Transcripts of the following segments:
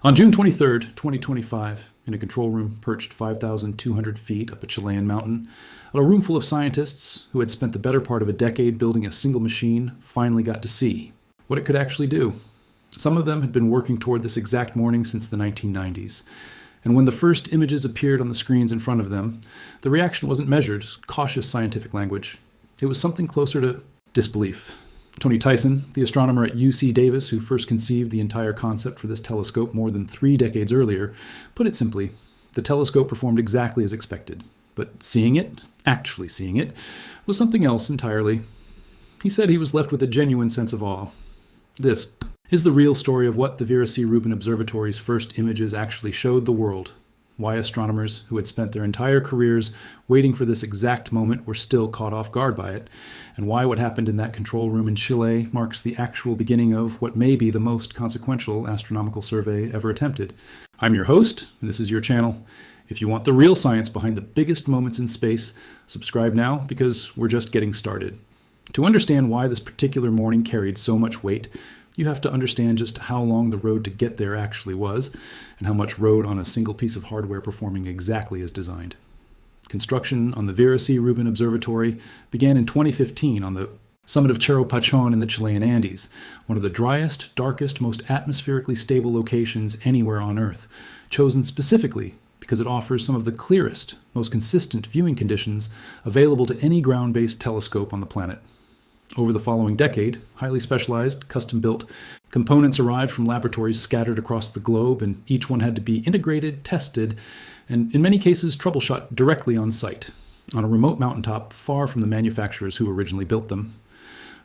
On June 23rd, 2025, in a control room perched 5,200 feet up a Chilean mountain, a room full of scientists who had spent the better part of a decade building a single machine finally got to see what it could actually do. Some of them had been working toward this exact morning since the 1990s. And when the first images appeared on the screens in front of them, the reaction wasn't measured, cautious scientific language. It was something closer to disbelief. Tony Tyson, the astronomer at UC Davis who first conceived the entire concept for this telescope more than 3 decades earlier, put it simply, the telescope performed exactly as expected. But seeing it, actually seeing it, was something else entirely. He said he was left with a genuine sense of awe. This is the real story of what the Vera C. Rubin Observatory's first images actually showed the world. Why astronomers who had spent their entire careers waiting for this exact moment were still caught off guard by it, and why what happened in that control room in Chile marks the actual beginning of what may be the most consequential astronomical survey ever attempted. I'm your host, and this is your channel. If you want the real science behind the biggest moments in space, subscribe now because we're just getting started. To understand why this particular morning carried so much weight, you have to understand just how long the road to get there actually was, and how much rode on a single piece of hardware performing exactly as designed. Construction on the Vera C. Rubin Observatory began in 2015 on the summit of Cerro Pachón in the Chilean Andes, one of the driest, darkest, most atmospherically stable locations anywhere on Earth, chosen specifically because it offers some of the clearest, most consistent viewing conditions available to any ground-based telescope on the planet. Over the following decade, highly specialized, custom-built components arrived from laboratories scattered across the globe, and each one had to be integrated, tested, and in many cases troubleshot directly on site, on a remote mountaintop far from the manufacturers who originally built them.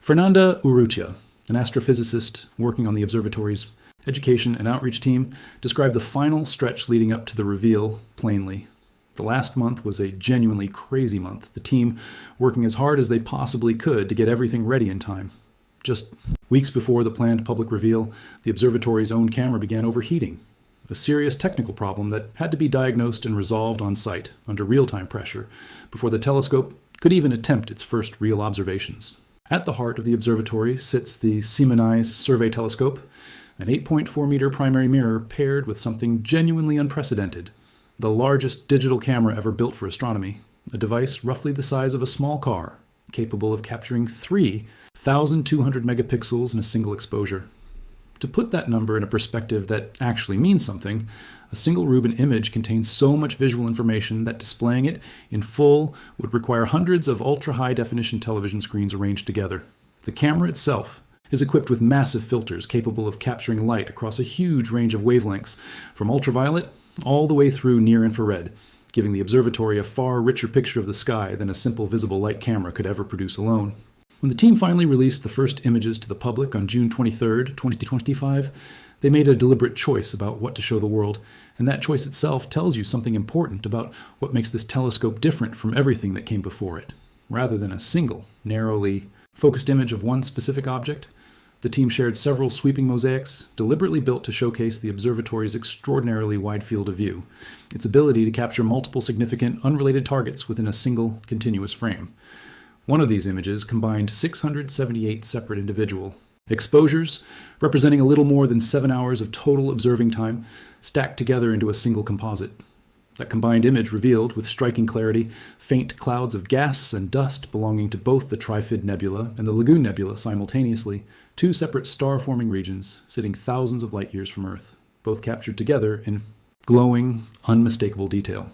Fernanda Urrutia, an astrophysicist working on the observatory's education and outreach team, described the final stretch leading up to the reveal plainly. The last month was a genuinely crazy month, the team working as hard as they possibly could to get everything ready in time. Just weeks before the planned public reveal, the observatory's own camera began overheating, a serious technical problem that had to be diagnosed and resolved on site under real-time pressure before the telescope could even attempt its first real observations. At the heart of the observatory sits the Siemens Survey Telescope, an 8.4-meter primary mirror paired with something genuinely unprecedented. The largest digital camera ever built for astronomy, a device roughly the size of a small car, capable of capturing 3,200 megapixels in a single exposure. To put that number in a perspective that actually means something, a single Rubin image contains so much visual information that displaying it in full would require hundreds of ultra-high definition television screens arranged together. The camera itself is equipped with massive filters capable of capturing light across a huge range of wavelengths, from ultraviolet all the way through near-infrared, giving the observatory a far richer picture of the sky than a simple visible light camera could ever produce alone. When the team finally released the first images to the public on June 23rd, 2025, they made a deliberate choice about what to show the world, and that choice itself tells you something important about what makes this telescope different from everything that came before it. Rather than a single, narrowly focused image of one specific object, the team shared several sweeping mosaics, deliberately built to showcase the observatory's extraordinarily wide field of view, its ability to capture multiple significant, unrelated targets within a single, continuous frame. One of these images combined 678 separate individual exposures, representing a little more than 7 hours of total observing time, stacked together into a single composite. That combined image revealed, with striking clarity, faint clouds of gas and dust belonging to both the Trifid Nebula and the Lagoon Nebula simultaneously, 2 separate star-forming regions sitting thousands of light-years from Earth, both captured together in glowing, unmistakable detail.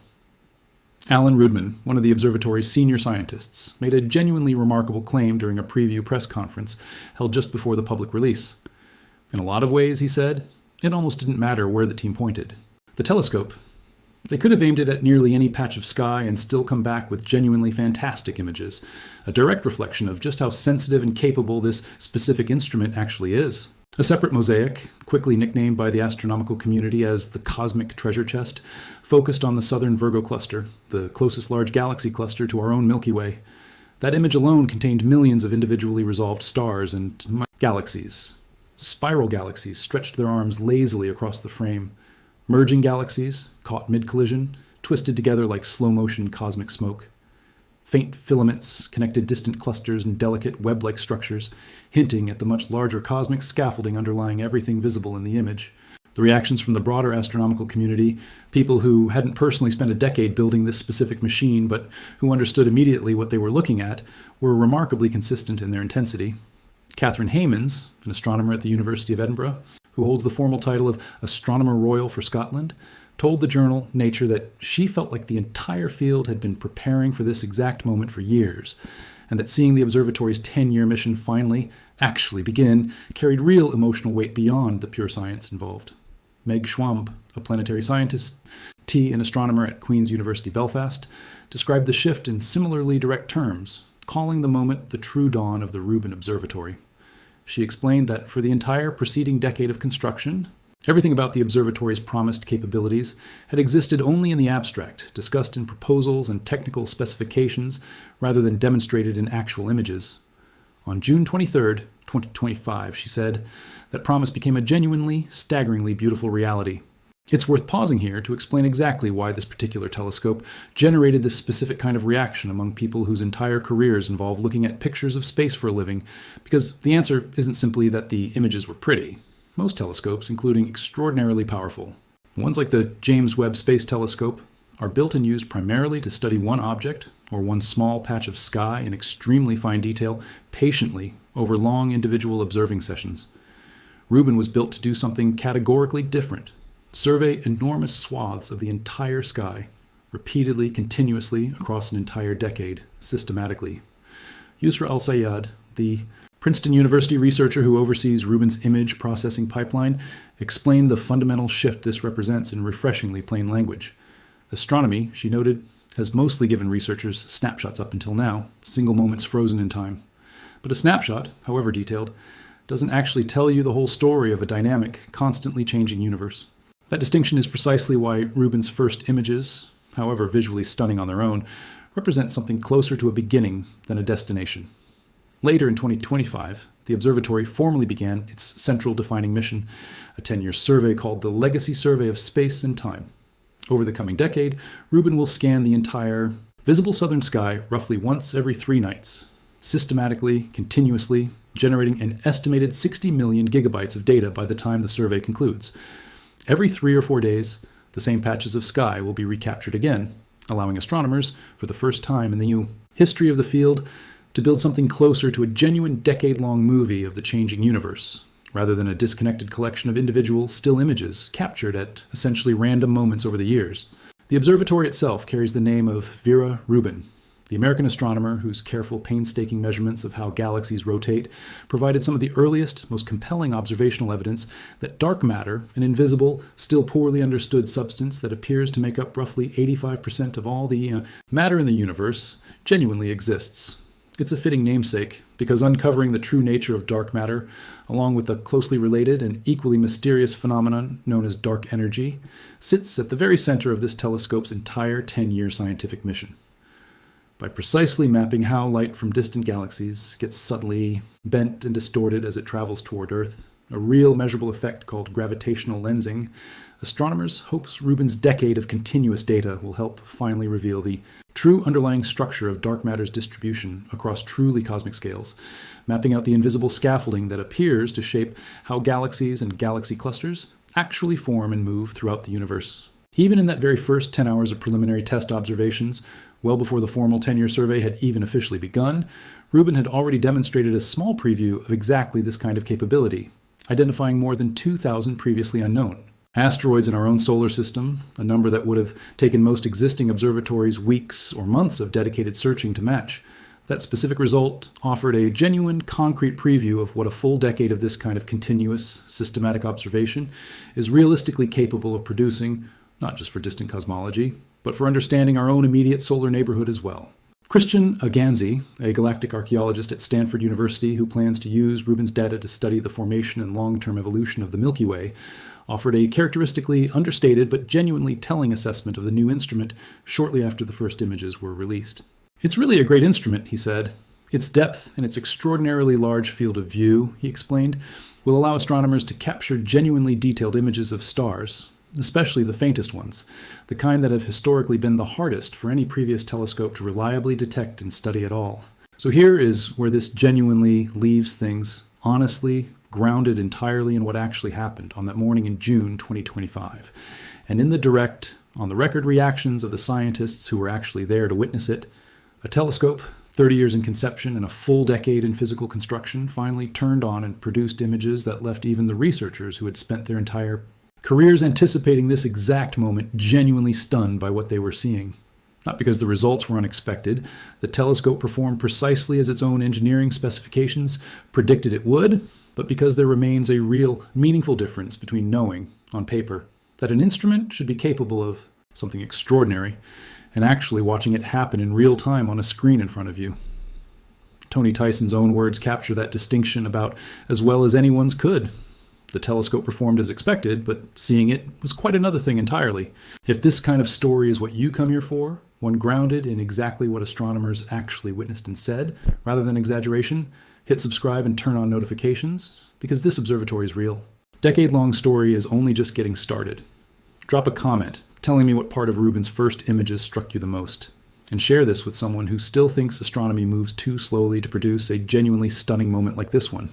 Alan Rudman, one of the observatory's senior scientists, made a genuinely remarkable claim during a preview press conference held just before the public release. In a lot of ways, he said, it almost didn't matter where the team pointed. The telescope, they could have aimed it at nearly any patch of sky and still come back with genuinely fantastic images, a direct reflection of just how sensitive and capable this specific instrument actually is. A separate mosaic, quickly nicknamed by the astronomical community as the Cosmic Treasure Chest, focused on the southern Virgo cluster, the closest large galaxy cluster to our own Milky Way. That image alone contained millions of individually resolved stars and galaxies. Spiral galaxies stretched their arms lazily across the frame. Merging galaxies, caught mid-collision, twisted together like slow-motion cosmic smoke. Faint filaments connected distant clusters and delicate web-like structures, hinting at the much larger cosmic scaffolding underlying everything visible in the image. The reactions from the broader astronomical community, people who hadn't personally spent a decade building this specific machine but who understood immediately what they were looking at, were remarkably consistent in their intensity. Catherine Haymans, an astronomer at the University of Edinburgh, who holds the formal title of Astronomer Royal for Scotland, told the journal Nature that she felt like the entire field had been preparing for this exact moment for years, and that seeing the observatory's 10-year mission finally, actually begin, carried real emotional weight beyond the pure science involved. Meg Schwamb, a planetary scientist, an astronomer at Queen's University Belfast, described the shift in similarly direct terms, calling the moment the true dawn of the Rubin Observatory. She explained that for the entire preceding decade of construction, everything about the observatory's promised capabilities had existed only in the abstract, discussed in proposals and technical specifications rather than demonstrated in actual images. On June 23, 2025, she said, that promise became a genuinely, staggeringly beautiful reality. It's worth pausing here to explain exactly why this particular telescope generated this specific kind of reaction among people whose entire careers involve looking at pictures of space for a living, because the answer isn't simply that the images were pretty. Most telescopes, including extraordinarily powerful ones like the James Webb Space Telescope, are built and used primarily to study one object or one small patch of sky in extremely fine detail patiently over long individual observing sessions. Rubin was built to do something categorically different: survey enormous swaths of the entire sky, repeatedly, continuously, across an entire decade, systematically. Yusra Al-Sayed, the Princeton University researcher who oversees Rubin's image processing pipeline, explained the fundamental shift this represents in refreshingly plain language. Astronomy, she noted, has mostly given researchers snapshots up until now, single moments frozen in time. But a snapshot, however detailed, doesn't actually tell you the whole story of a dynamic, constantly changing universe. That distinction is precisely why Rubin's first images, however visually stunning on their own, represent something closer to a beginning than a destination. Later in 2025, the observatory formally began its central defining mission, a 10-year survey called the Legacy Survey of Space and Time. Over the coming decade, Rubin will scan the entire visible southern sky roughly once every 3 nights, systematically, continuously, generating an estimated 60 million gigabytes of data by the time the survey concludes. Every 3 or 4 days, the same patches of sky will be recaptured again, allowing astronomers, for the first time in the new history of the field, to build something closer to a genuine decade-long movie of the changing universe, rather than a disconnected collection of individual still images captured at essentially random moments over the years. The observatory itself carries the name of Vera Rubin, the American astronomer whose careful, painstaking measurements of how galaxies rotate provided some of the earliest, most compelling observational evidence that dark matter, an invisible, still poorly understood substance that appears to make up roughly 85% of all the matter in the universe, genuinely exists. It's a fitting namesake, because uncovering the true nature of dark matter, along with the closely related and equally mysterious phenomenon known as dark energy, sits at the very center of this telescope's entire 10-year scientific mission. By precisely mapping how light from distant galaxies gets subtly bent and distorted as it travels toward Earth, a real measurable effect called gravitational lensing, astronomers hope Rubin's decade of continuous data will help finally reveal the true underlying structure of dark matter's distribution across truly cosmic scales, mapping out the invisible scaffolding that appears to shape how galaxies and galaxy clusters actually form and move throughout the universe. Even in that very first 10 hours of preliminary test observations, well before the formal 10-year survey had even officially begun, Rubin had already demonstrated a small preview of exactly this kind of capability, identifying more than 2,000 previously unknown asteroids in our own solar system, a number that would have taken most existing observatories weeks or months of dedicated searching to match. That specific result offered a genuine, concrete preview of what a full decade of this kind of continuous, systematic observation is realistically capable of producing, not just for distant cosmology, but for understanding our own immediate solar neighborhood as well. Christian Aganzi, a galactic archaeologist at Stanford University who plans to use Rubin's data to study the formation and long-term evolution of the Milky Way, offered a characteristically understated but genuinely telling assessment of the new instrument shortly after the first images were released. "It's really a great instrument," he said. "Its depth and its extraordinarily large field of view," he explained, "will allow astronomers to capture genuinely detailed images of stars, especially the faintest ones, the kind that have historically been the hardest for any previous telescope to reliably detect and study at all. So here is where this genuinely leaves things honestly, grounded entirely in what actually happened on that morning in June 2025. And in the direct, on the record reactions of the scientists who were actually there to witness it, a telescope, 30 years in conception and a full decade in physical construction, finally turned on and produced images that left even the researchers who had spent their entire careers anticipating this exact moment genuinely stunned by what they were seeing. Not because the results were unexpected. The telescope performed precisely as its own engineering specifications predicted it would, but because there remains a real, meaningful difference between knowing, on paper, that an instrument should be capable of something extraordinary, and actually watching it happen in real time on a screen in front of you. Tony Tyson's own words capture that distinction about as well as anyone's could. The telescope performed as expected, but seeing it was quite another thing entirely. If this kind of story is what you come here for, one grounded in exactly what astronomers actually witnessed and said, rather than exaggeration, hit subscribe and turn on notifications, because this observatory is real. Decade-long story is only just getting started. Drop a comment telling me what part of Rubin's first images struck you the most, and share this with someone who still thinks astronomy moves too slowly to produce a genuinely stunning moment like this one.